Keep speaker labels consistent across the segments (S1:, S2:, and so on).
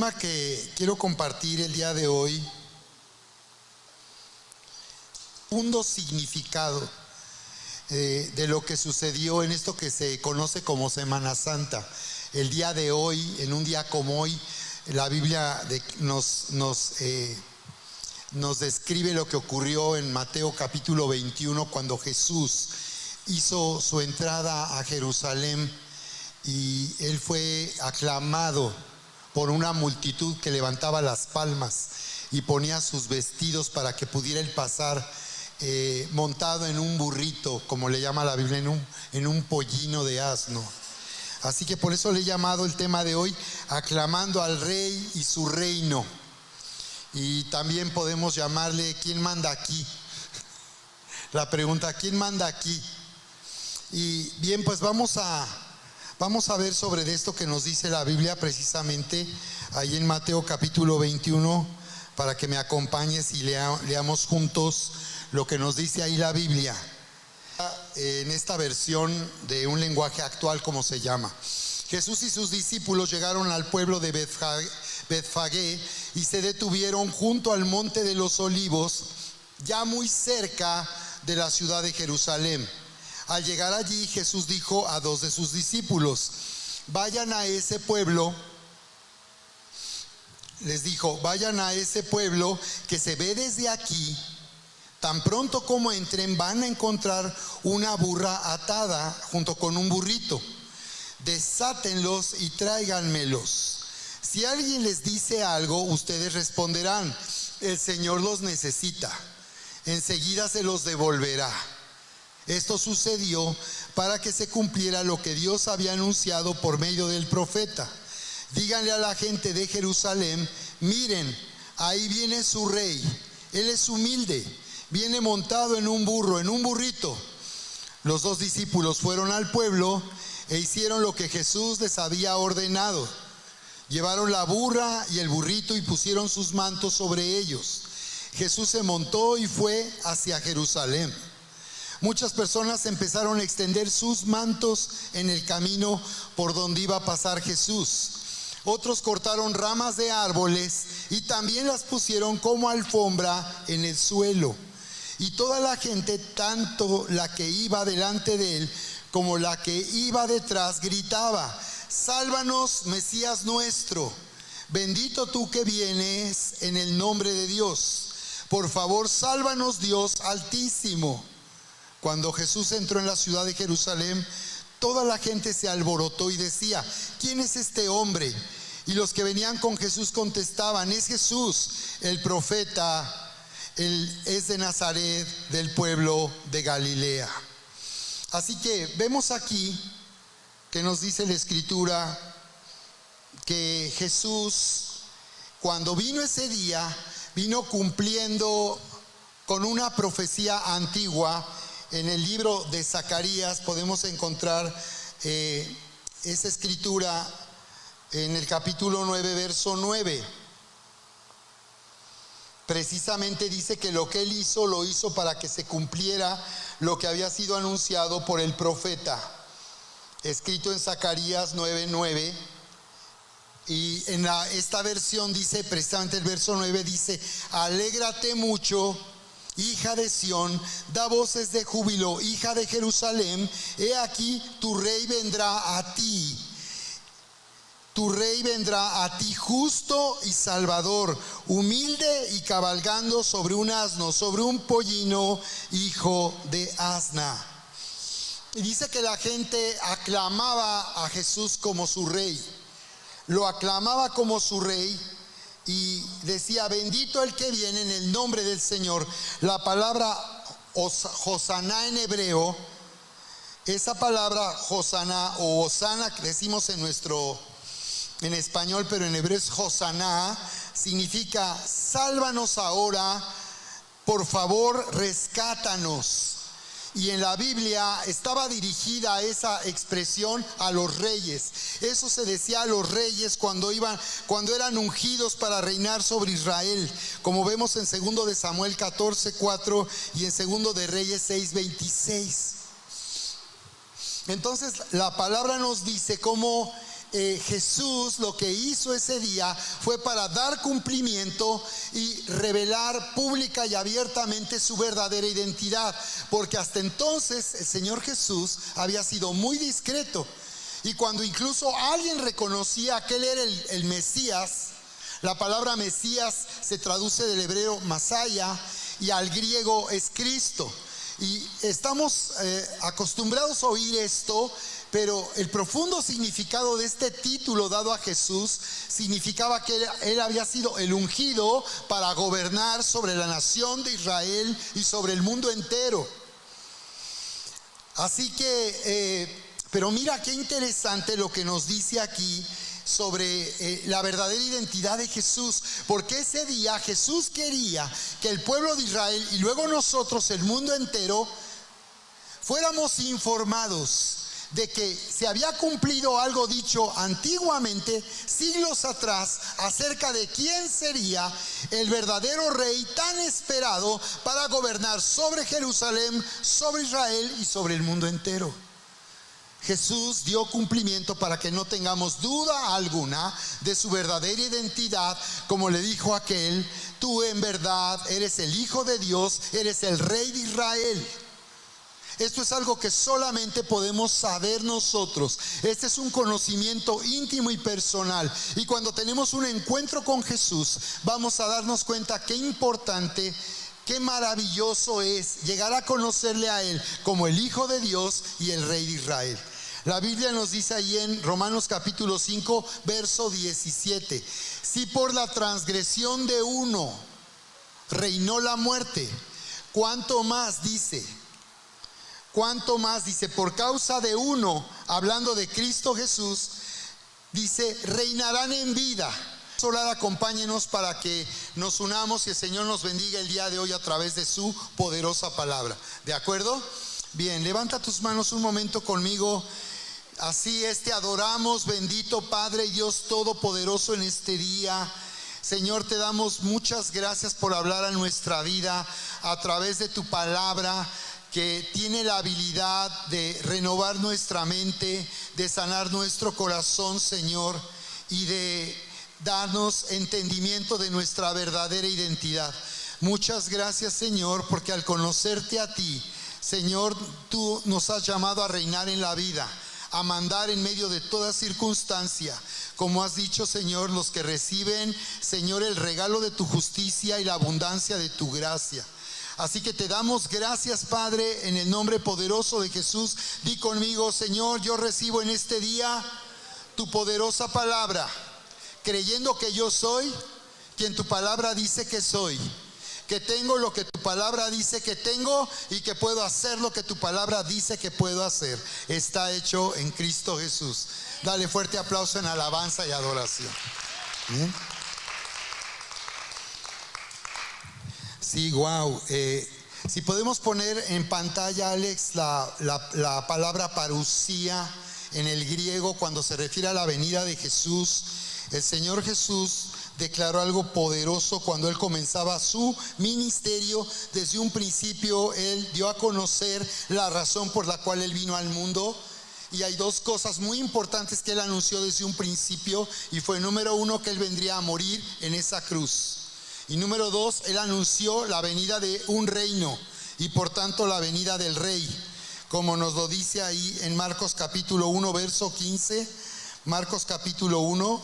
S1: tema que quiero compartir el día de hoy, profundo significado de lo que sucedió en esto que se conoce como Semana Santa. El día de hoy, en un día como hoy, la Biblia nos describe lo que ocurrió en Mateo capítulo 21, cuando Jesús hizo su entrada a Jerusalén y él fue aclamado por una multitud que levantaba las palmas y ponía sus vestidos para que pudiera él pasar montado en un burrito, como le llama la Biblia, en un pollino de asno. Así que por eso le he llamado el tema de hoy, aclamando al Rey y su reino. Y también podemos llamarle, ¿quién manda aquí? La pregunta, ¿quién manda aquí? Y bien, pues vamos a ver sobre esto que nos dice la Biblia precisamente ahí en Mateo capítulo 21, para que me acompañes y leamos juntos lo que nos dice ahí la Biblia, en esta versión de un lenguaje actual, como se llama. Jesús y sus discípulos llegaron al pueblo de Betfagé y se detuvieron junto al monte de los Olivos, ya muy cerca de la ciudad de Jerusalén. Al llegar allí, Jesús dijo a dos de sus discípulos: vayan a ese pueblo. Les dijo: vayan a ese pueblo que se ve desde aquí. Tan pronto como entren, van a encontrar una burra atada junto con un burrito. Desátenlos y tráiganmelos. Si alguien les dice algo, ustedes responderán: el Señor los necesita. Enseguida se los devolverá. Esto sucedió para que se cumpliera lo que Dios había anunciado por medio del profeta. Díganle a la gente de Jerusalén: miren, ahí viene su rey. Él es humilde, viene montado en un burro, en un burrito. Los dos discípulos fueron al pueblo e hicieron lo que Jesús les había ordenado. Llevaron la burra y el burrito y pusieron sus mantos sobre ellos. Jesús se montó y fue hacia Jerusalén. Muchas personas empezaron a extender sus mantos en el camino por donde iba a pasar Jesús. Otros cortaron ramas de árboles y también las pusieron como alfombra en el suelo. Y toda la gente, tanto la que iba delante de él como la que iba detrás, gritaba: sálvanos, Mesías nuestro, bendito tú que vienes en el nombre de Dios. Por favor, sálvanos, Dios Altísimo. Cuando Jesús entró en la ciudad de Jerusalén, toda la gente se alborotó y decía: ¿quién es este hombre? Y los que venían con Jesús contestaban: es Jesús, el profeta. Él es de Nazaret, del pueblo de Galilea. Así que vemos aquí que nos dice la Escritura que Jesús, cuando vino ese día, vino cumpliendo con una profecía antigua. En el libro de Zacarías podemos encontrar esa escritura en el capítulo 9, verso 9. Precisamente dice que lo que él hizo, lo hizo para que se cumpliera lo que había sido anunciado por el profeta. Escrito en Zacarías 9:9. Y en esta versión dice, precisamente el verso 9 dice: alégrate mucho, hija de Sión, da voces de júbilo, hija de Jerusalén, he aquí tu rey vendrá a ti. Tu rey vendrá a ti justo y salvador, humilde y cabalgando sobre un asno, sobre un pollino, hijo de asna. Y dice que la gente aclamaba a Jesús como su rey. Lo aclamaba como su rey y decía: bendito el que viene en el nombre del Señor. La palabra Hosanna en hebreo, esa palabra Hosanna o Hosana que decimos en español, pero en hebreo es Hosanna, significa: sálvanos ahora, por favor, rescátanos. Y en la Biblia estaba dirigida esa expresión a los reyes. Eso se decía a los reyes cuando eran ungidos para reinar sobre Israel, como vemos en 2 de Samuel 14:4 y en 2 de Reyes 6:26. Entonces la palabra nos dice cómo Jesús lo que hizo ese día fue para dar cumplimiento y revelar pública y abiertamente su verdadera identidad, porque hasta entonces el Señor Jesús había sido muy discreto, y cuando incluso alguien reconocía que Él era el Mesías, la palabra Mesías se traduce del hebreo Masaya y al griego es Cristo, y estamos acostumbrados a oír esto. Pero el profundo significado de este título dado a Jesús significaba que él había sido el ungido para gobernar sobre la nación de Israel y sobre el mundo entero. Así que, pero mira qué interesante lo que nos dice aquí sobre la verdadera identidad de Jesús, porque ese día Jesús quería que el pueblo de Israel y luego nosotros, el mundo entero, fuéramos informados de que se había cumplido algo dicho antiguamente, siglos atrás, acerca de quién sería el verdadero rey tan esperado para gobernar sobre Jerusalén, sobre Israel y sobre el mundo entero. Jesús dio cumplimiento para que no tengamos duda alguna de su verdadera identidad, como le dijo aquel: tú en verdad eres el Hijo de Dios, eres el Rey de Israel. Esto es algo que solamente podemos saber nosotros. Este es un conocimiento íntimo y personal. Y cuando tenemos un encuentro con Jesús, vamos a darnos cuenta qué importante, qué maravilloso es llegar a conocerle a Él como el Hijo de Dios y el Rey de Israel. La Biblia nos dice ahí en Romanos capítulo 5, verso 17: si por la transgresión de uno reinó la muerte, ¿cuánto más dice, por causa de uno, hablando de Cristo Jesús, dice, reinarán en vida? Orar, acompáñenos para que nos unamos y el Señor nos bendiga el día de hoy a través de su poderosa palabra. ¿De acuerdo? Bien, levanta tus manos un momento conmigo. Así es, te adoramos, bendito Padre y Dios Todopoderoso, en este día. Señor, te damos muchas gracias por hablar a nuestra vida a través de tu palabra, que tiene la habilidad de renovar nuestra mente, de sanar nuestro corazón, Señor, y de darnos entendimiento de nuestra verdadera identidad. Muchas gracias, Señor, porque al conocerte a ti, Señor, tú nos has llamado a reinar en la vida, a mandar en medio de toda circunstancia. Como has dicho, Señor, los que reciben, Señor, el regalo de tu justicia y la abundancia de tu gracia. Así que te damos gracias, Padre, en el nombre poderoso de Jesús. Di conmigo: Señor, yo recibo en este día tu poderosa palabra, creyendo que yo soy quien tu palabra dice que soy, que tengo lo que tu palabra dice que tengo y que puedo hacer lo que tu palabra dice que puedo hacer. Está hecho en Cristo Jesús. Dale fuerte aplauso en alabanza y adoración. ¿Bien? Sí, wow. Si podemos poner en pantalla, Alex, la palabra parusía en el griego, cuando se refiere a la venida de Jesús. El Señor Jesús declaró algo poderoso cuando Él comenzaba su ministerio. Desde un principio Él dio a conocer la razón por la cual Él vino al mundo. Y hay dos cosas muy importantes que Él anunció desde un principio. Y fue, número uno, que Él vendría a morir en esa cruz. Y número dos, Él anunció la venida de un reino y por tanto la venida del rey, como nos lo dice ahí en Marcos capítulo 1, verso 15. Marcos capítulo 1,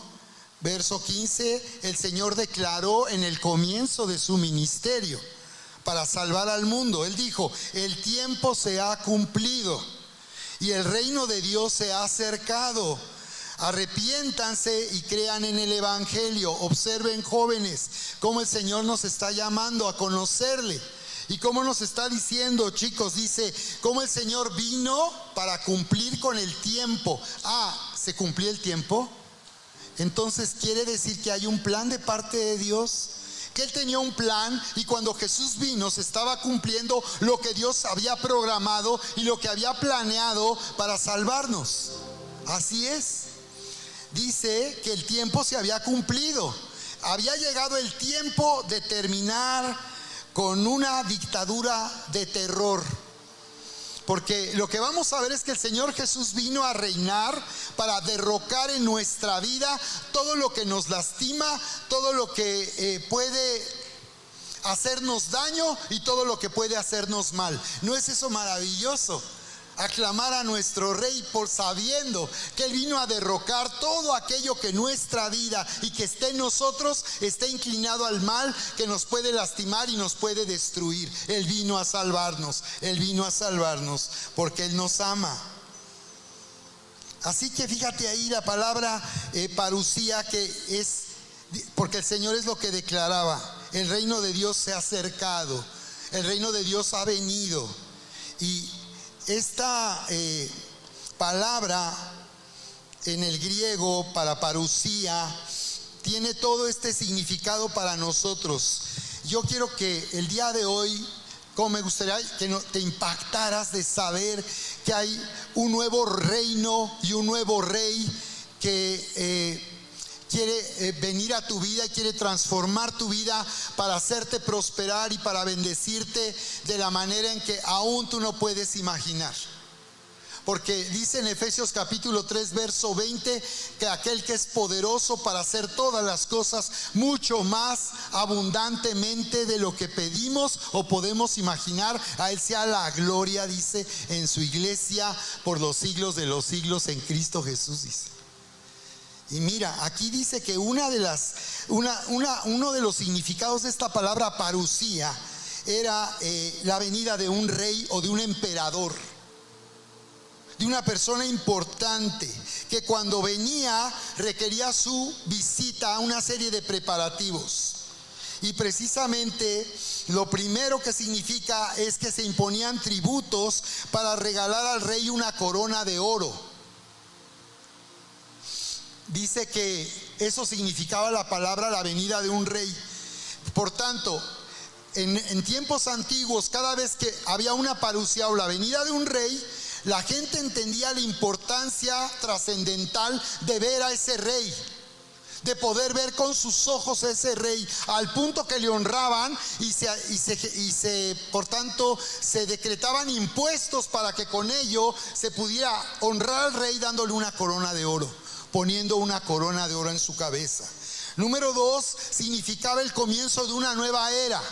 S1: verso 15, el Señor declaró en el comienzo de su ministerio para salvar al mundo. Él dijo: el tiempo se ha cumplido y el reino de Dios se ha acercado. Arrepiéntanse y crean en el Evangelio. Observen, jóvenes, cómo el Señor nos está llamando a conocerle. Y cómo nos está diciendo, chicos, dice, cómo el Señor vino para cumplir con el tiempo. ¿Se cumplió el tiempo? Entonces quiere decir que hay un plan de parte de Dios. Que Él tenía un plan, y cuando Jesús vino se estaba cumpliendo lo que Dios había programado y lo que había planeado para salvarnos. Así es. Dice que el tiempo se había cumplido. Había llegado el tiempo de terminar con una dictadura de terror, Porque lo que vamos a ver es que el Señor Jesús vino a reinar para derrocar en nuestra vida todo lo que nos lastima, todo lo que puede hacernos daño y todo lo que puede hacernos mal. ¿No es eso maravilloso? Aclamar a nuestro Rey por sabiendo que Él vino a derrocar todo aquello que nuestra vida y que esté en nosotros está inclinado al mal, que nos puede lastimar y nos puede destruir. Él vino a salvarnos, Él vino a salvarnos porque Él nos ama. Así que fíjate ahí la palabra parusía, que es, porque el Señor es lo que declaraba: el reino de Dios se ha acercado, el reino de Dios ha venido. Y esta palabra en el griego para parusía tiene todo este significado para nosotros. Yo quiero que el día de hoy, como me gustaría que te impactaras de saber que hay un nuevo reino y un nuevo rey que quiere venir a tu vida y quiere transformar tu vida para hacerte prosperar y para bendecirte de la manera en que aún tú no puedes imaginar. Porque dice en Efesios capítulo 3 verso 20 que aquel que es poderoso para hacer todas las cosas mucho más abundantemente de lo que pedimos o podemos imaginar, a Él sea la gloria, dice, en su iglesia por los siglos de los siglos en Cristo Jesús, dice. Y mira, aquí dice que uno de los significados de esta palabra parusía era la venida de un rey o de un emperador, de una persona importante, que cuando venía requería su visita a una serie de preparativos. Y precisamente lo primero que significa es que se imponían tributos para regalar al rey una corona de oro. Dice que eso significaba la palabra la venida de un rey. Por tanto, en tiempos antiguos, cada vez que había una parusía o la venida de un rey, la gente entendía la importancia trascendental de ver a ese rey, de poder ver con sus ojos a ese rey, al punto que le honraban y por tanto se decretaban impuestos para que con ello se pudiera honrar al rey dándole una corona de oro, poniendo una corona de oro en su cabeza. Número 2, significaba el comienzo de una nueva era.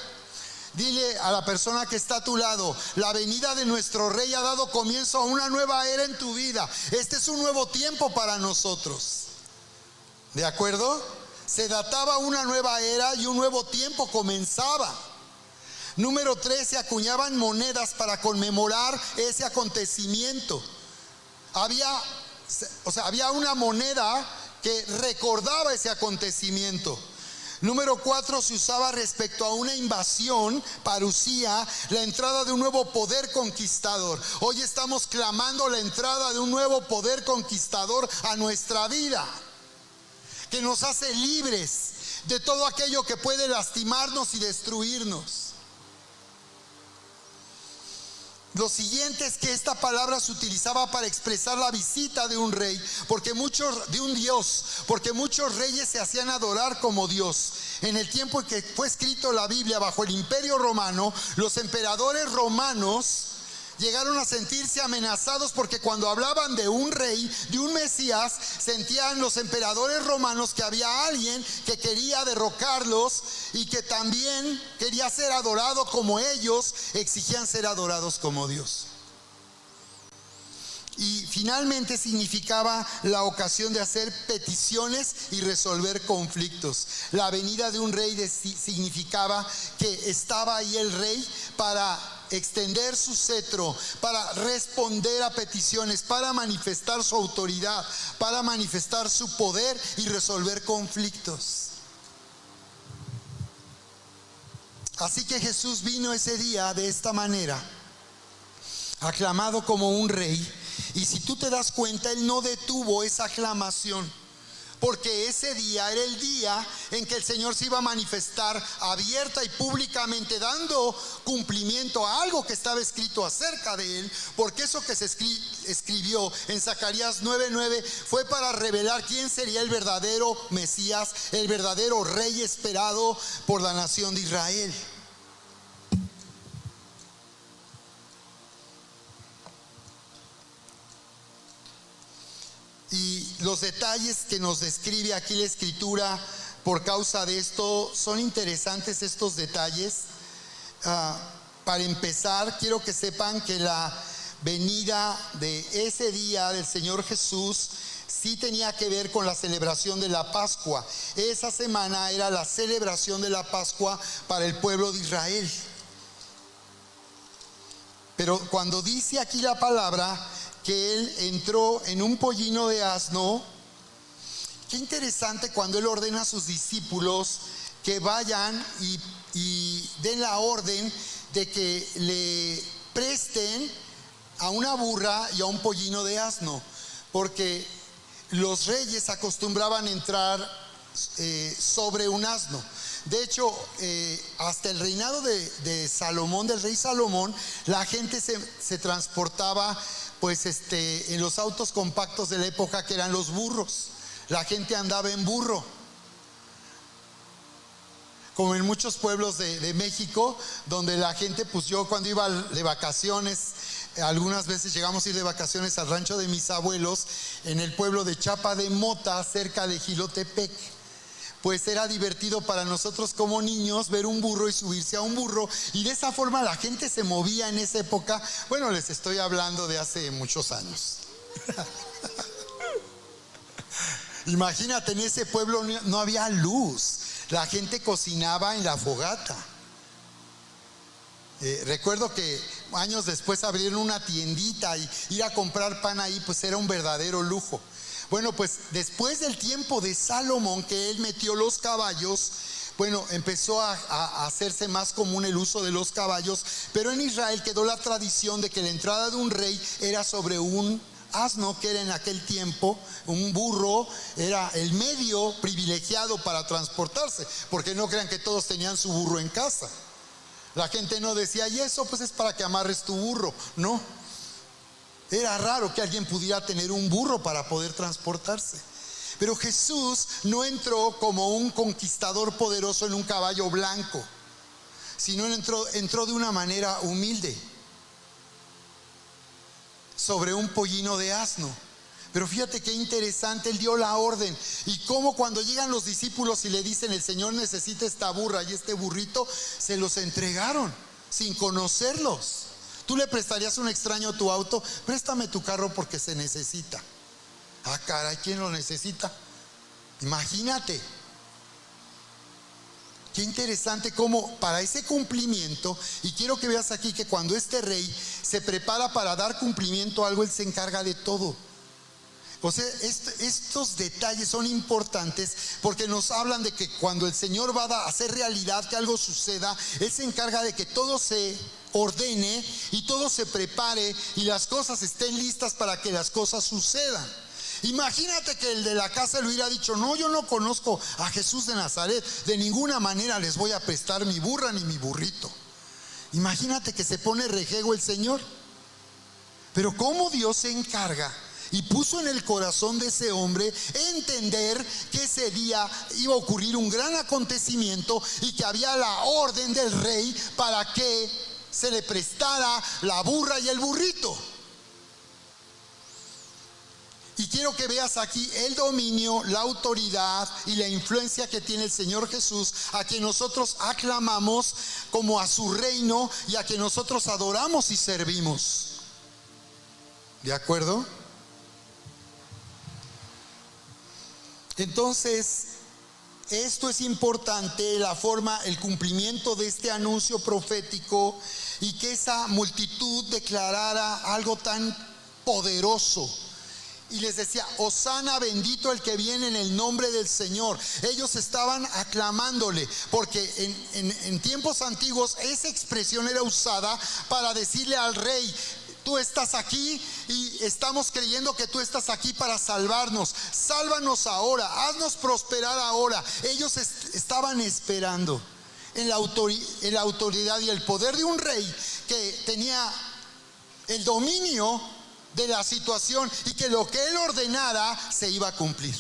S1: Dile a la persona que está a tu lado: la venida de nuestro Rey ha dado comienzo a una nueva era en tu vida. Este es un nuevo tiempo para nosotros. ¿De acuerdo? Se databa una nueva era y un nuevo tiempo comenzaba. Número 3, se acuñaban monedas para conmemorar ese acontecimiento. Había una moneda que recordaba ese acontecimiento. Número 4, se usaba respecto a una invasión, parusía, la entrada de un nuevo poder conquistador. Hoy estamos clamando la entrada de un nuevo poder conquistador a nuestra vida, que nos hace libres de todo aquello que puede lastimarnos y destruirnos. Lo siguiente es que esta palabra se utilizaba para expresar la visita de un rey, porque muchos reyes se hacían adorar como Dios. En el tiempo en que fue escrito la Biblia bajo el Imperio Romano, los emperadores romanos llegaron a sentirse amenazados, porque cuando hablaban de un rey, de un Mesías, sentían los emperadores romanos que había alguien que quería derrocarlos y que también quería ser adorado como ellos exigían ser adorados como Dios. Y finalmente significaba la ocasión de hacer peticiones y resolver conflictos. La venida de un rey significaba que estaba ahí el rey para extender su cetro, para responder a peticiones, para manifestar su autoridad, para manifestar su poder y resolver conflictos. Así que Jesús vino ese día de esta manera, aclamado como un rey. Y si tú te das cuenta, Él no detuvo esa aclamación, porque ese día era el día en que el Señor se iba a manifestar abierta y públicamente, dando cumplimiento a algo que estaba escrito acerca de Él. Porque eso que se escribió en Zacarías 9:9 fue para revelar quién sería el verdadero Mesías, el verdadero Rey esperado por la nación de Israel. los detalles que nos describe aquí la Escritura por causa de esto son interesantes estos detalles. Para empezar, quiero que sepan que la venida de ese día del Señor Jesús sí tenía que ver con la celebración de la Pascua. Esa semana era la celebración de la Pascua para el pueblo de Israel. Pero cuando dice aquí la palabra que Él entró en un pollino de asno, qué interesante cuando Él ordena a sus discípulos que vayan y den la orden de que le presten a una burra y a un pollino de asno, porque los reyes acostumbraban entrar sobre un asno. De hecho, hasta el reinado de Salomón, del rey Salomón, la gente se transportaba pues en los autos compactos de la época, que eran los burros. La gente andaba en burro, como en muchos pueblos de México, donde la gente, pues yo cuando iba de vacaciones, algunas veces llegamos a ir de vacaciones al rancho de mis abuelos en el pueblo de Chapa de Mota, cerca de Jilotepec. Pues era divertido para nosotros como niños ver un burro y subirse a un burro, y de esa forma la gente se movía en esa época. Bueno, les estoy hablando de hace muchos años. Imagínate, en ese pueblo no había luz, la gente cocinaba en la fogata. Recuerdo que años después abrieron una tiendita y ir a comprar pan ahí pues era un verdadero lujo. Bueno, pues después del tiempo de Salomón, que él metió los caballos, bueno, empezó a hacerse más común el uso de los caballos, pero en Israel quedó la tradición de que la entrada de un rey era sobre un asno, que era en aquel tiempo un burro, era el medio privilegiado para transportarse, porque no crean que todos tenían su burro en casa. La gente no decía, y eso pues es para que amarres tu burro, no. Era raro que alguien pudiera tener un burro para poder transportarse. Pero Jesús no entró como un conquistador poderoso en un caballo blanco, sino entró de una manera humilde, sobre un pollino de asno. Pero fíjate qué interesante, Él dio la orden. Y cómo cuando llegan los discípulos y le dicen, el Señor necesita esta burra y este burrito, se los entregaron sin conocerlos. ¿Tú le prestarías a un extraño tu auto? Préstame tu carro porque se necesita. Ah, caray, ¿quién lo necesita? Imagínate. Qué interesante cómo para ese cumplimiento, y quiero que veas aquí que cuando este rey se prepara para dar cumplimiento a algo, él se encarga de todo. O sea, estos detalles son importantes porque nos hablan de que cuando el Señor va a hacer realidad que algo suceda, Él se encarga de que todo se ordene y todo se prepare y las cosas estén listas para que las cosas sucedan. Imagínate que el de la casa le hubiera dicho, no, yo no conozco a Jesús de Nazaret, de ninguna manera les voy a prestar mi burra ni mi burrito. Imagínate que se pone rejego el Señor. Pero cómo Dios se encarga y puso en el corazón de ese hombre entender que ese día iba a ocurrir un gran acontecimiento y que había la orden del rey para que se le prestara la burra y el burrito. Y quiero que veas aquí el dominio, la autoridad y la influencia que tiene el Señor Jesús, a quien nosotros aclamamos como a su reino y a quien nosotros adoramos y servimos. ¿De acuerdo? Entonces, esto es importante, la forma, el cumplimiento de este anuncio profético, y que esa multitud declarara algo tan poderoso. Y les decía, Hosana, bendito el que viene en el nombre del Señor. Ellos estaban aclamándole, porque en tiempos antiguos esa expresión era usada para decirle al rey, tú estás aquí y estamos creyendo que tú estás aquí para salvarnos. Sálvanos ahora, haznos prosperar ahora. Ellos estaban esperando en la autoridad y el poder de un rey que tenía el dominio de la situación y que lo que él ordenara se iba a cumplir.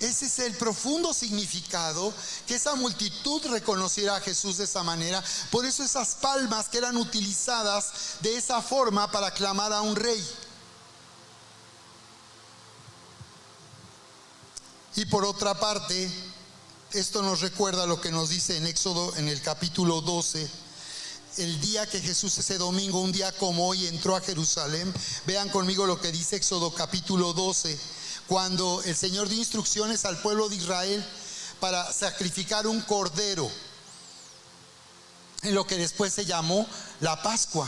S1: Ese es el profundo significado, que esa multitud reconociera a Jesús de esa manera. Por eso esas palmas que eran utilizadas de esa forma para aclamar a un rey. Y por otra parte, esto nos recuerda lo que nos dice en Éxodo en el capítulo 12, el día que Jesús ese domingo, un día como hoy, entró a Jerusalén. Vean conmigo lo que dice Éxodo capítulo 12, cuando el Señor dio instrucciones al pueblo de Israel para sacrificar un cordero en lo que después se llamó la Pascua.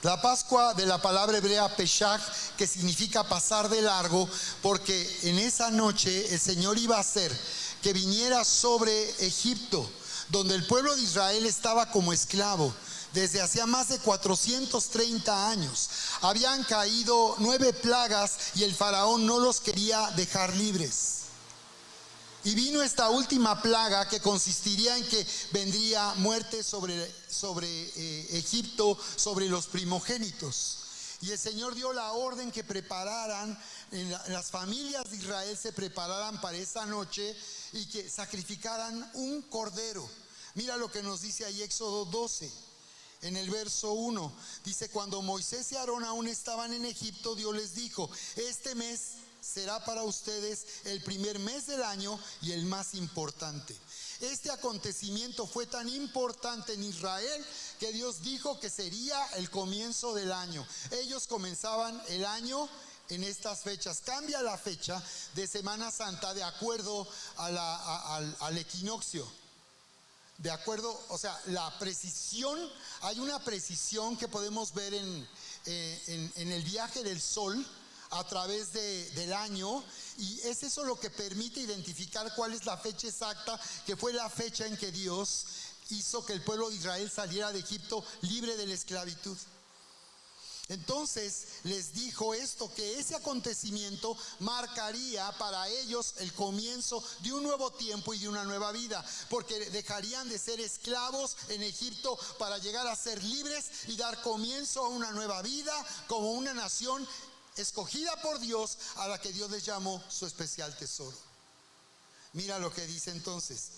S1: La Pascua, de la palabra hebrea Peshach, que significa pasar de largo, porque en esa noche el Señor iba a hacer que viniera sobre Egipto, donde el pueblo de Israel estaba como esclavo desde hacía más de 430 años. Habían caído 9 plagas y el faraón no los quería dejar libres. Y vino esta última plaga, que consistiría en que vendría muerte sobre Egipto, sobre los primogénitos. Y el Señor dio la orden que prepararan, las familias de Israel se prepararan para esa noche y que sacrificaran un cordero. Mira lo que nos dice ahí Éxodo 12, en el verso 1. Dice: cuando Moisés y Aarón aún estaban en Egipto, Dios les dijo: este mes será para ustedes el primer mes del año y el más importante. Este acontecimiento fue tan importante en Israel que Dios dijo que sería el comienzo del año. Ellos comenzaban el año en estas fechas. Cambia la fecha de Semana Santa de acuerdo al equinoccio. De acuerdo, o sea, la precisión, hay una precisión que podemos ver en el viaje del sol a través del año, y es eso lo que permite identificar cuál es la fecha exacta, que fue la fecha en que Dios hizo que el pueblo de Israel saliera de Egipto libre de la esclavitud. Entonces les dijo esto, que ese acontecimiento marcaría para ellos el comienzo de un nuevo tiempo y de una nueva vida, porque dejarían de ser esclavos en Egipto para llegar a ser libres y dar comienzo a una nueva vida como una nación escogida por Dios, a la que Dios les llamó su especial tesoro. Mira lo que dice entonces: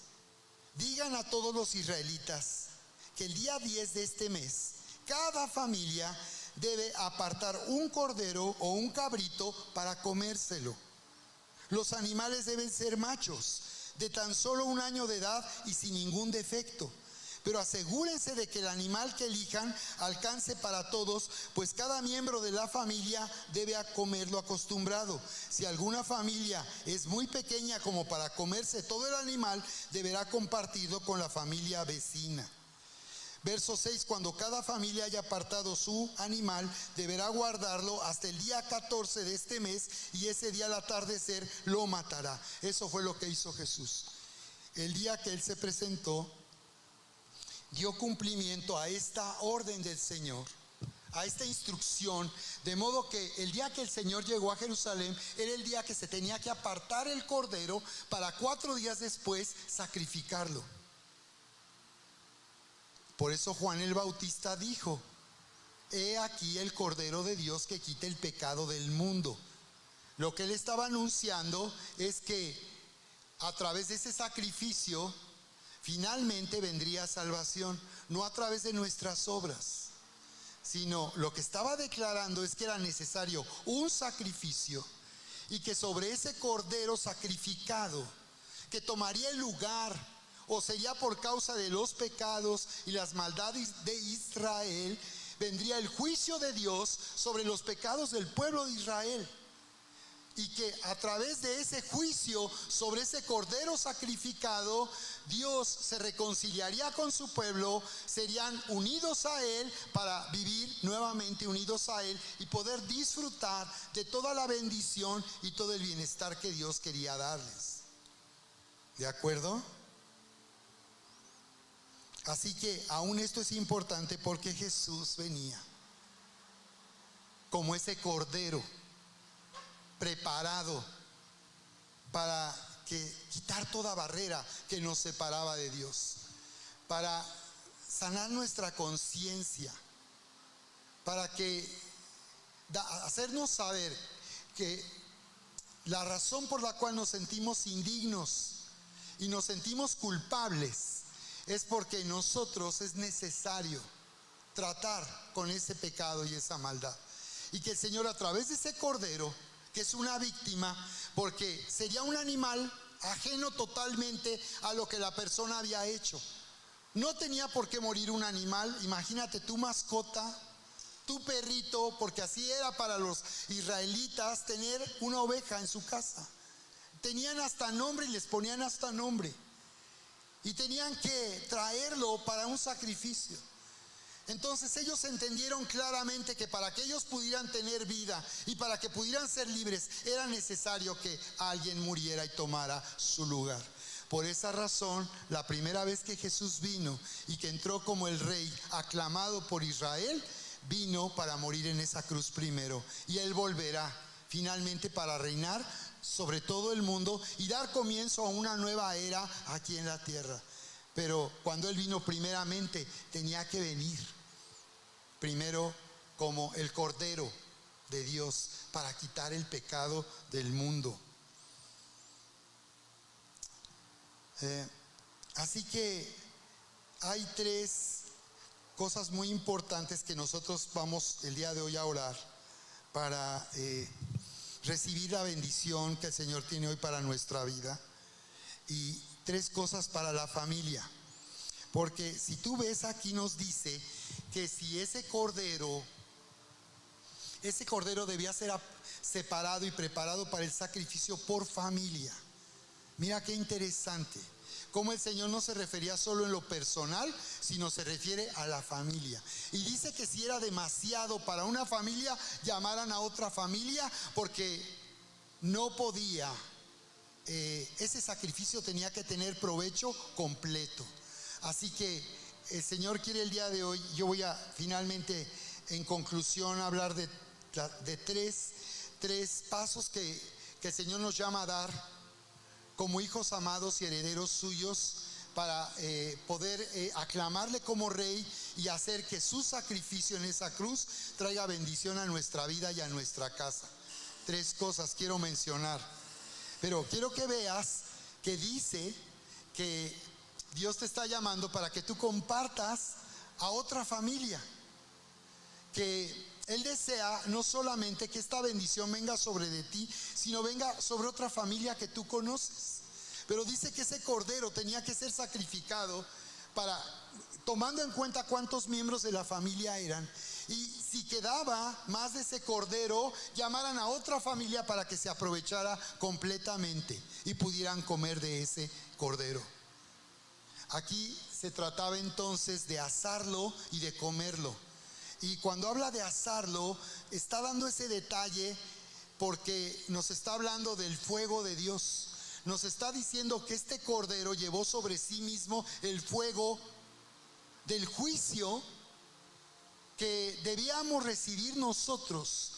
S1: digan a todos los israelitas que el día 10 de este mes cada familia debe apartar un cordero o un cabrito para comérselo. Los animales deben ser machos, de tan solo 1 año de edad y sin ningún defecto. Pero asegúrense de que el animal que elijan alcance para todos, pues cada miembro de la familia debe comerlo acostumbrado. Si alguna familia es muy pequeña como para comerse todo el animal, deberá compartirlo con la familia vecina. Verso 6: cuando cada familia haya apartado su animal, deberá guardarlo hasta el día 14 de este mes, y ese día al atardecer lo matará. Eso fue lo que hizo Jesús. El día que Él se presentó, dio cumplimiento a esta orden del Señor, a esta instrucción, de modo que el día que el Señor llegó a Jerusalén era el día que se tenía que apartar el cordero para 4 días después sacrificarlo. Por eso Juan el Bautista dijo: he aquí el Cordero de Dios que quita el pecado del mundo. Lo que él estaba anunciando es que a través de ese sacrificio finalmente vendría salvación, no a través de nuestras obras, sino lo que estaba declarando es que era necesario un sacrificio, y que sobre ese cordero sacrificado, que tomaría el lugar, o sería por causa de los pecados y las maldades de Israel, vendría el juicio de Dios sobre los pecados del pueblo de Israel. Y que a través de ese juicio sobre ese cordero sacrificado, Dios se reconciliaría con su pueblo, serían unidos a Él para vivir nuevamente unidos a Él y poder disfrutar de toda la bendición y todo el bienestar que Dios quería darles. ¿De acuerdo? Así que aún esto es importante, porque Jesús venía como ese cordero preparado para quitar toda barrera que nos separaba de Dios, para sanar nuestra conciencia, para hacernos saber que la razón por la cual nos sentimos indignos y nos sentimos culpables es porque nosotros es necesario tratar con ese pecado y esa maldad, y que el Señor, a través de ese cordero que es una víctima, porque sería un animal ajeno totalmente a lo que la persona había hecho. No tenía por qué morir un animal. Imagínate tu mascota, tu perrito, porque así era para los israelitas tener una oveja en su casa. Tenían hasta nombre y les ponían hasta nombre. Y tenían que traerlo para un sacrificio. Entonces ellos entendieron claramente que para que ellos pudieran tener vida y para que pudieran ser libres, era necesario que alguien muriera y tomara su lugar. Por esa razón, la primera vez que Jesús vino y que entró como el rey aclamado por Israel, vino para morir en esa cruz primero. Y Él volverá finalmente para reinar sobre todo el mundo y dar comienzo a una nueva era aquí en la tierra. Pero cuando Él vino primeramente, tenía que venir primero como el Cordero de Dios para quitar el pecado del mundo. Así que hay 3 cosas muy importantes que nosotros vamos el día de hoy a orar para recibir la bendición que el Señor tiene hoy para nuestra vida. Y 3 cosas para la familia. Porque si tú ves, aquí nos dice que si ese cordero debía ser separado y preparado para el sacrificio por familia. Mira qué interesante, cómo el Señor no se refería solo en lo personal, sino se refiere a la familia. Y dice que si era demasiado para una familia, llamaran a otra familia, porque no podía, ese sacrificio tenía que tener provecho completo. Así que el Señor quiere el día de hoy, yo voy a finalmente en conclusión hablar de 3 pasos que el Señor nos llama a dar como hijos amados y herederos suyos para poder aclamarle como rey y hacer que su sacrificio en esa cruz traiga bendición a nuestra vida y a nuestra casa. 3 cosas quiero mencionar, pero quiero que veas que dice que Dios te está llamando para que tú compartas a otra familia, que Él desea no solamente que esta bendición venga sobre de ti, sino venga sobre otra familia que tú conoces. Pero dice que ese cordero tenía que ser sacrificado tomando en cuenta cuántos miembros de la familia eran. Y si quedaba más de ese cordero, llamaran a otra familia para que se aprovechara completamente y pudieran comer de ese cordero. Aquí se trataba entonces de asarlo y de comerlo. Y cuando habla de asarlo, está dando ese detalle porque nos está hablando del fuego de Dios. Nos está diciendo que este cordero llevó sobre sí mismo el fuego del juicio que debíamos recibir nosotros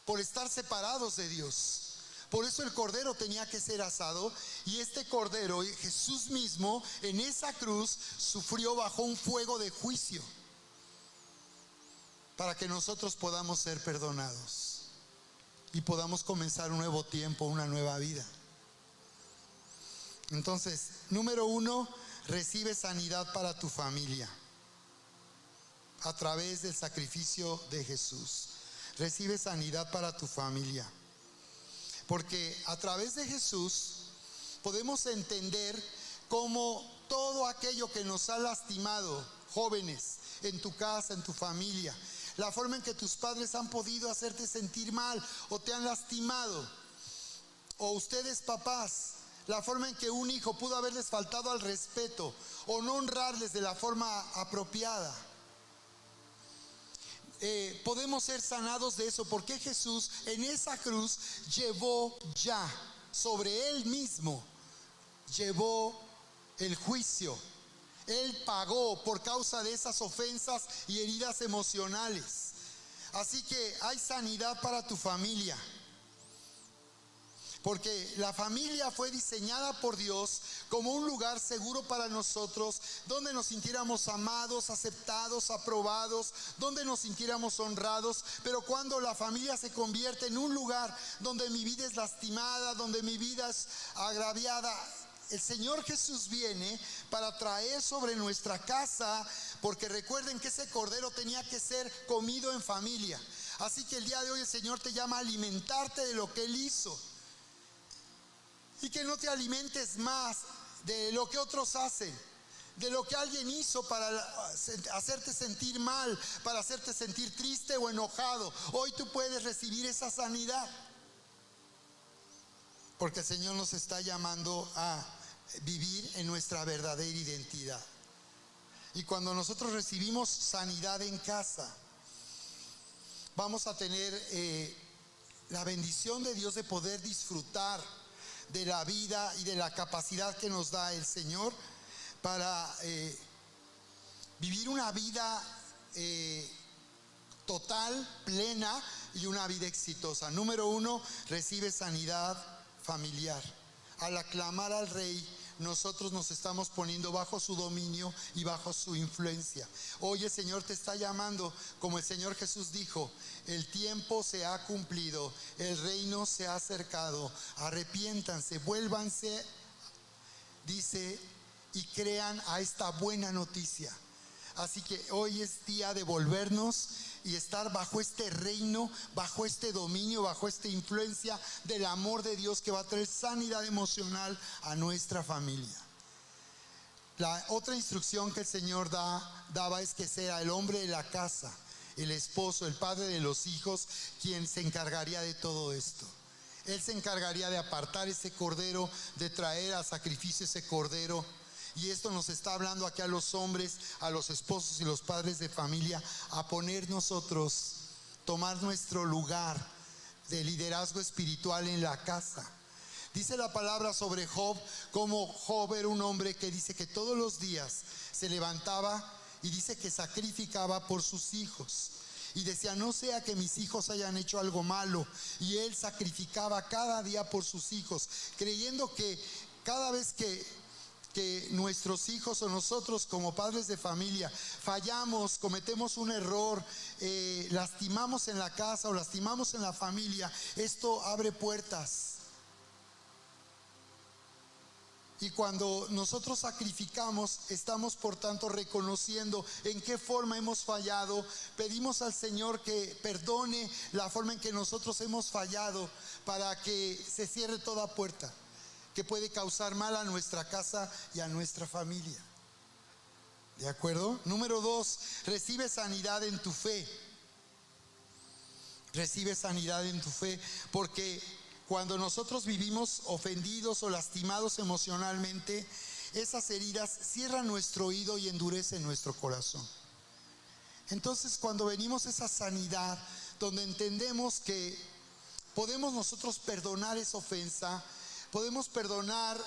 S1: por estar separados de Dios. Por eso el cordero tenía que ser asado, y este cordero, Jesús mismo, en esa cruz sufrió bajo un fuego de juicio para que nosotros podamos ser perdonados y podamos comenzar un nuevo tiempo, una nueva vida. Entonces, número 1, recibe sanidad para tu familia a través del sacrificio de Jesús. Recibe sanidad para tu familia, porque a través de Jesús podemos entender cómo todo aquello que nos ha lastimado, jóvenes, en tu casa, en tu familia, la forma en que tus padres han podido hacerte sentir mal o te han lastimado, o ustedes papás, la forma en que un hijo pudo haberles faltado al respeto o no honrarles de la forma apropiada. Podemos ser sanados de eso, porque Jesús en esa cruz llevó ya sobre Él mismo, llevó el juicio. Él pagó por causa de esas ofensas y heridas emocionales. Así que hay sanidad para tu familia, porque la familia fue diseñada por Dios como un lugar seguro para nosotros, donde nos sintiéramos amados, aceptados, aprobados, donde nos sintiéramos honrados. Pero cuando la familia se convierte en un lugar donde mi vida es lastimada, donde mi vida es agraviada, el Señor Jesús viene para traer sobre nuestra casa, porque recuerden que ese cordero tenía que ser comido en familia. Así que el día de hoy el Señor te llama a alimentarte de lo que Él hizo. Y que no te alimentes más de lo que otros hacen, de lo que alguien hizo para hacerte sentir mal, para hacerte sentir triste o enojado. Hoy tú puedes recibir esa sanidad, porque el Señor nos está llamando a vivir en nuestra verdadera identidad. Y cuando nosotros recibimos sanidad en casa, vamos a tener la bendición de Dios de poder disfrutar de la vida y de la capacidad que nos da el Señor para vivir una vida total, plena y una vida exitosa. Número 1, recibe sanidad familiar. Al aclamar al Rey, nosotros nos estamos poniendo bajo su dominio y bajo su influencia. Hoy el Señor te está llamando, como el Señor Jesús dijo: el tiempo se ha cumplido, el reino se ha acercado, arrepiéntanse, vuélvanse, dice, y crean a esta buena noticia. Así que hoy es día de volvernos y estar bajo este reino, bajo este dominio, bajo esta influencia del amor de Dios, que va a traer sanidad emocional a nuestra familia. La otra instrucción que el Señor daba es que sea el hombre de la casa, el esposo, el padre de los hijos, quien se encargaría de todo esto. Él se encargaría de apartar ese cordero, de traer a sacrificio ese cordero. Y esto nos está hablando aquí a los hombres, a los esposos y los padres de familia, a poner nosotros, tomar nuestro lugar de liderazgo espiritual en la casa. Dice la palabra sobre Job, como Job era un hombre que dice que todos los días se levantaba y dice que sacrificaba por sus hijos. Y decía: no sea que mis hijos hayan hecho algo malo. Y él sacrificaba cada día por sus hijos, creyendo que cada vez que nuestros hijos o nosotros como padres de familia fallamos, cometemos un error, lastimamos en la casa o lastimamos en la familia, esto abre puertas. Y cuando nosotros sacrificamos, estamos por tanto reconociendo en qué forma hemos fallado. Pedimos al Señor que perdone la forma en que nosotros hemos fallado, para que se cierre toda puerta que puede causar mal a nuestra casa y a nuestra familia. ¿De acuerdo? Número 2, recibe sanidad en tu fe. Recibe sanidad en tu fe, porque cuando nosotros vivimos ofendidos o lastimados emocionalmente, esas heridas cierran nuestro oído y endurecen nuestro corazón. Entonces, cuando venimos a esa sanidad, donde entendemos que podemos nosotros perdonar esa ofensa, podemos perdonar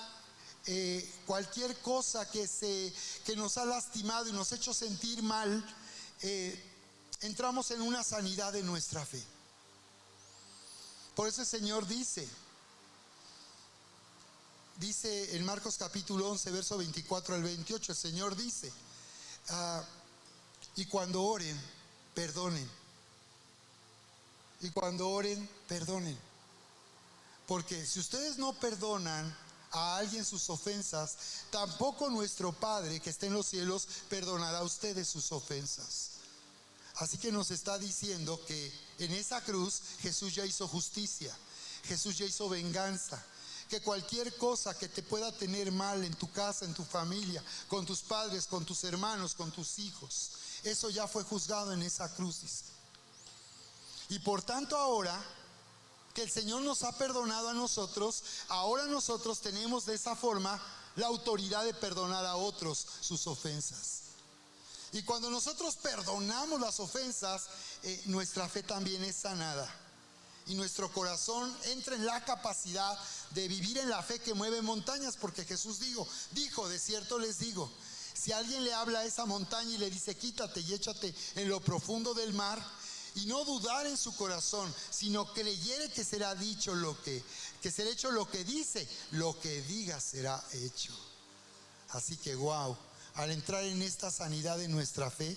S1: cualquier cosa que nos ha lastimado y nos ha hecho sentir mal, entramos en una sanidad de nuestra fe. Por eso el Señor dice en Marcos capítulo 11, verso 24 al 28, el Señor dice: y cuando oren, perdonen. Y cuando oren, perdonen. Porque si ustedes no perdonan a alguien sus ofensas, tampoco nuestro Padre que está en los cielos perdonará a ustedes sus ofensas. Así que nos está diciendo que en esa cruz Jesús ya hizo justicia, Jesús ya hizo venganza. Que cualquier cosa que te pueda tener mal en tu casa, en tu familia, con tus padres, con tus hermanos, con tus hijos, eso ya fue juzgado en esa cruz. Y por tanto, ahora que el Señor nos ha perdonado a nosotros, ahora nosotros tenemos de esa forma la autoridad de perdonar a otros sus ofensas. Y cuando nosotros perdonamos las ofensas, nuestra fe también es sanada. Y nuestro corazón entra en la capacidad de vivir en la fe que mueve montañas, porque Jesús dijo, de cierto les digo, si alguien le habla a esa montaña y le dice: quítate y échate en lo profundo del mar, y no dudar en su corazón, sino creyere que será dicho que será hecho lo que dice, lo que diga será hecho. Así que al entrar en esta sanidad de nuestra fe,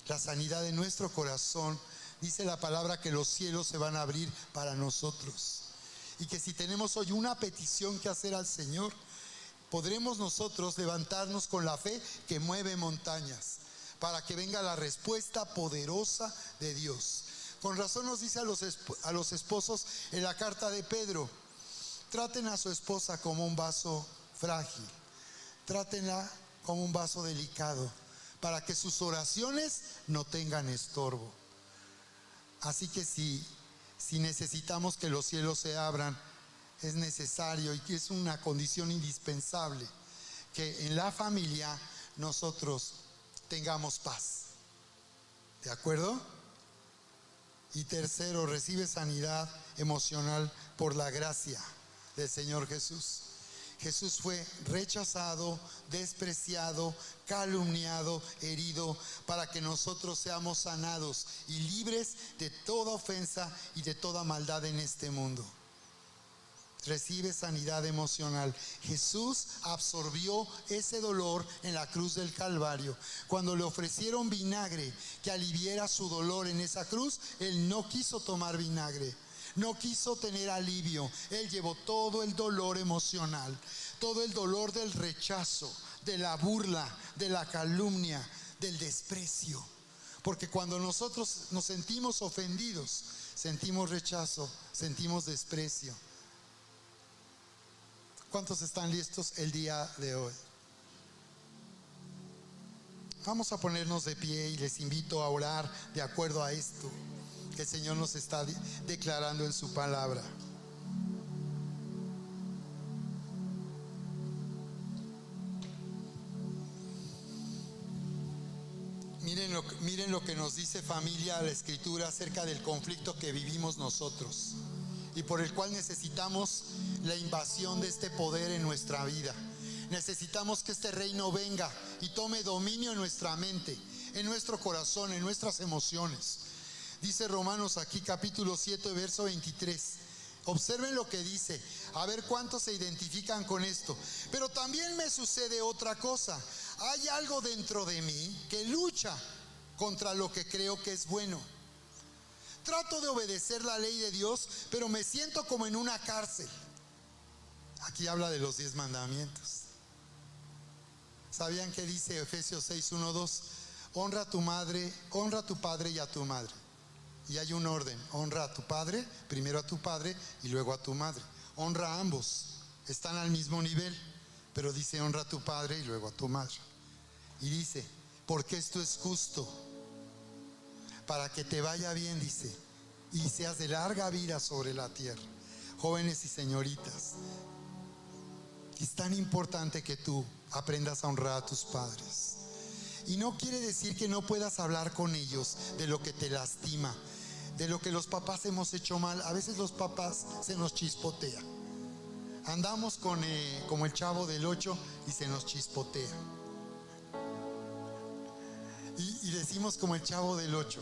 S1: la sanidad de nuestro corazón, dice la palabra que los cielos se van a abrir para nosotros. Y que si tenemos hoy una petición que hacer al Señor, podremos nosotros levantarnos con la fe que mueve montañas, para que venga la respuesta poderosa de Dios. Con razón nos dice a los esposos en la carta de Pedro: traten a su esposa como un vaso frágil, trátenla como un vaso delicado, para que sus oraciones no tengan estorbo. Así que si necesitamos que los cielos se abran, es necesario y que es una condición indispensable que en la familia nosotros tengamos paz. ¿De acuerdo? Y tercero, recibe sanidad emocional por la gracia del Señor Jesús. Jesús fue rechazado, despreciado, calumniado, herido, para que nosotros seamos sanados y libres de toda ofensa y de toda maldad en este mundo. Recibe sanidad emocional. Jesús absorbió ese dolor en la cruz del Calvario. Cuando le ofrecieron vinagre que aliviara su dolor en esa cruz, Él no quiso tomar vinagre, no quiso tener alivio. Él llevó todo el dolor emocional, todo el dolor del rechazo, de la burla, de la calumnia, del desprecio. Porque cuando nosotros nos sentimos ofendidos, sentimos rechazo, sentimos desprecio. ¿Cuántos están listos el día de hoy? Vamos a ponernos de pie y les invito a orar de acuerdo a esto que el Señor nos está declarando en su palabra. Miren lo que nos dice, familia, la Escritura acerca del conflicto que vivimos nosotros y por el cual necesitamos la invasión de este poder en nuestra vida. Necesitamos que este reino venga y tome dominio en nuestra mente, en nuestro corazón, en nuestras emociones. Dice Romanos aquí capítulo 7 verso 23. Observen lo que dice, a ver cuántos se identifican con esto. Pero también me sucede otra cosa. Hay algo dentro de mí que lucha contra lo que creo que es bueno. Trato de obedecer la ley de Dios, pero me siento como en una cárcel. Aquí habla de los 10 mandamientos. ¿Sabían qué dice Efesios 6, 1, 2? Honra a tu madre, honra a tu padre y a tu madre. Y hay un orden: honra a tu padre, primero a tu padre y luego a tu madre. Honra a ambos, están al mismo nivel, pero dice honra a tu padre y luego a tu madre. Y dice, porque esto es justo, para que te vaya bien, dice, y seas de larga vida sobre la tierra. Jóvenes y señoritas, es tan importante que tú aprendas a honrar a tus padres. Y no quiere decir que no puedas hablar con ellos de lo que te lastima, de lo que los papás hemos hecho mal. A veces los papás se nos chispotea. Andamos como el Chavo del 8 y se nos chispotea. Y decimos como el Chavo del 8,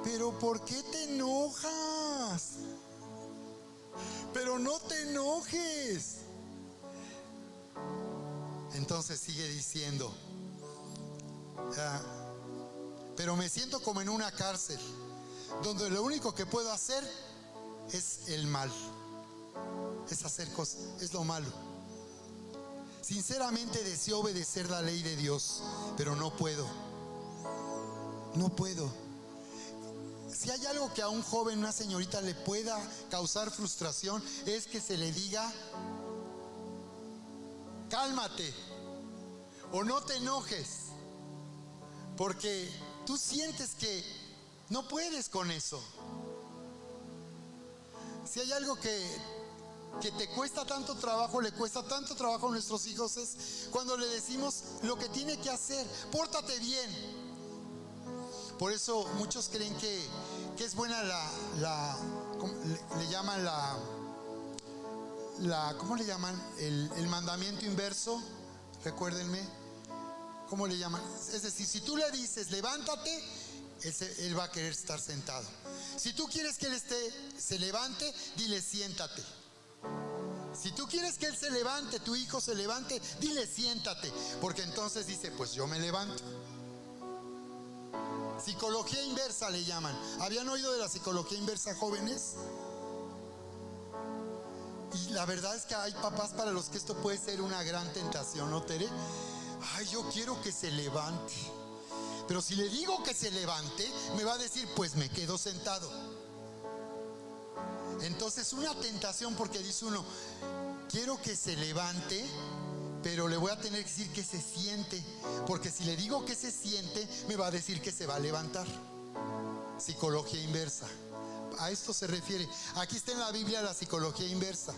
S1: pero ¿por qué te enojas? Pero no te enojes. Entonces sigue diciendo, pero me siento como en una cárcel, donde lo único que puedo hacer es el mal, es hacer cosas, es lo malo. Sinceramente deseo obedecer la ley de Dios, pero no puedo. Si hay algo que a un joven, una señorita le pueda causar frustración, es que se le diga, cálmate o no te enojes, porque tú sientes que no puedes con eso. Si hay algo que te cuesta tanto trabajo, le cuesta tanto trabajo a nuestros hijos, es cuando le decimos lo que tiene que hacer: pórtate bien. Por eso muchos creen que es buena le llaman ¿cómo le llaman? El mandamiento inverso. Recuérdenme, ¿cómo le llaman? Es decir, si tú le dices levántate, él va a querer estar sentado. Si tú quieres que él se levante, dile siéntate. Si tú quieres que él se levante, tu hijo se levante, dile siéntate, porque entonces dice, pues yo me levanto. Psicología inversa le llaman. ¿Habían oído de la psicología inversa, jóvenes? Y la verdad es que hay papás para los que esto puede ser una gran tentación, ¿no, Tere? Ay, yo quiero que se levante. Pero si le digo que se levante, me va a decir, pues me quedo sentado. Entonces una tentación, porque dice uno, quiero que se levante, pero le voy a tener que decir que se siente, porque si le digo que se siente, me va a decir que se va a levantar. Psicología inversa. A esto se refiere. Aquí está en la Biblia la psicología inversa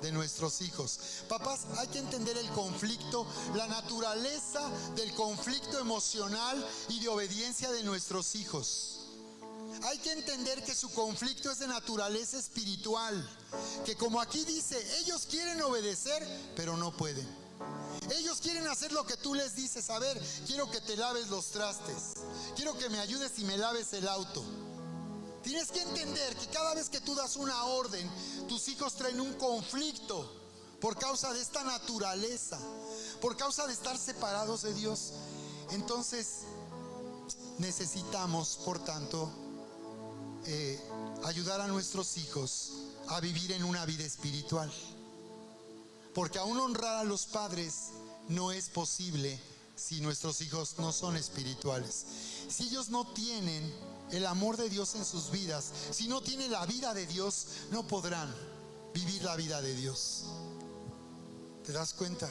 S1: de nuestros hijos. Papás, hay que entender el conflicto, la naturaleza del conflicto emocional y de obediencia de nuestros hijos. Hay que entender que su conflicto es de naturaleza espiritual, que como aquí dice, ellos quieren obedecer, pero no pueden. Ellos quieren hacer lo que tú les dices. A ver, quiero que te laves los trastes, quiero que me ayudes y me laves el auto. Tienes que entender que cada vez que tú das una orden, tus hijos traen un conflicto por causa de esta naturaleza, por causa de estar separados de Dios. Entonces, necesitamos, por tanto, ayudar a nuestros hijos a vivir en una vida espiritual. Porque aún honrar a los padres no es posible si nuestros hijos no son espirituales. Si ellos no tienen el amor de Dios en sus vidas, si no tienen la vida de Dios, no podrán vivir la vida de Dios. ¿Te das cuenta?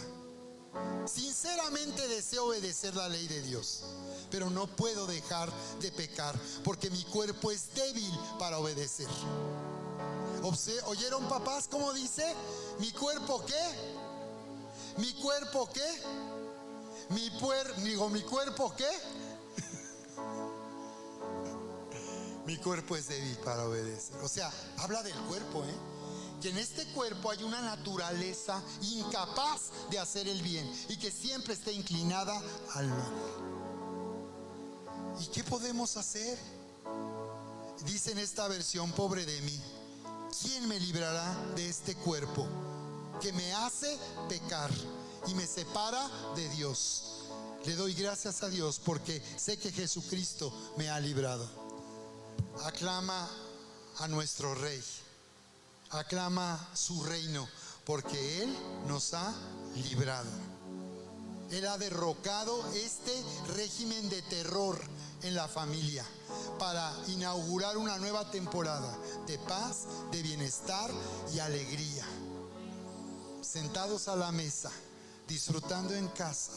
S1: Sinceramente deseo obedecer la ley de Dios, pero no puedo dejar de pecar porque mi cuerpo es débil para obedecer. ¿Oyeron, papás, cómo dice? ¿Mi cuerpo qué? ¿Mi cuerpo qué? ¿Mi cuerpo qué? Mi cuerpo es débil para obedecer. O sea, habla del cuerpo, que en este cuerpo hay una naturaleza incapaz de hacer el bien y que siempre está inclinada al mal. ¿Y qué podemos hacer? Dice en esta versión, pobre de mí, ¿quién me librará de este cuerpo que me hace pecar y me separa de Dios? Le doy gracias a Dios porque sé que Jesucristo me ha librado. Aclama a nuestro Rey, aclama su reino, porque Él nos ha librado. Él ha derrocado este régimen de terror en la familia para inaugurar una nueva temporada de paz, de bienestar y alegría. Sentados a la mesa, disfrutando en casa,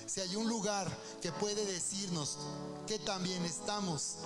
S1: si hay un lugar que puede decirnos que también estamos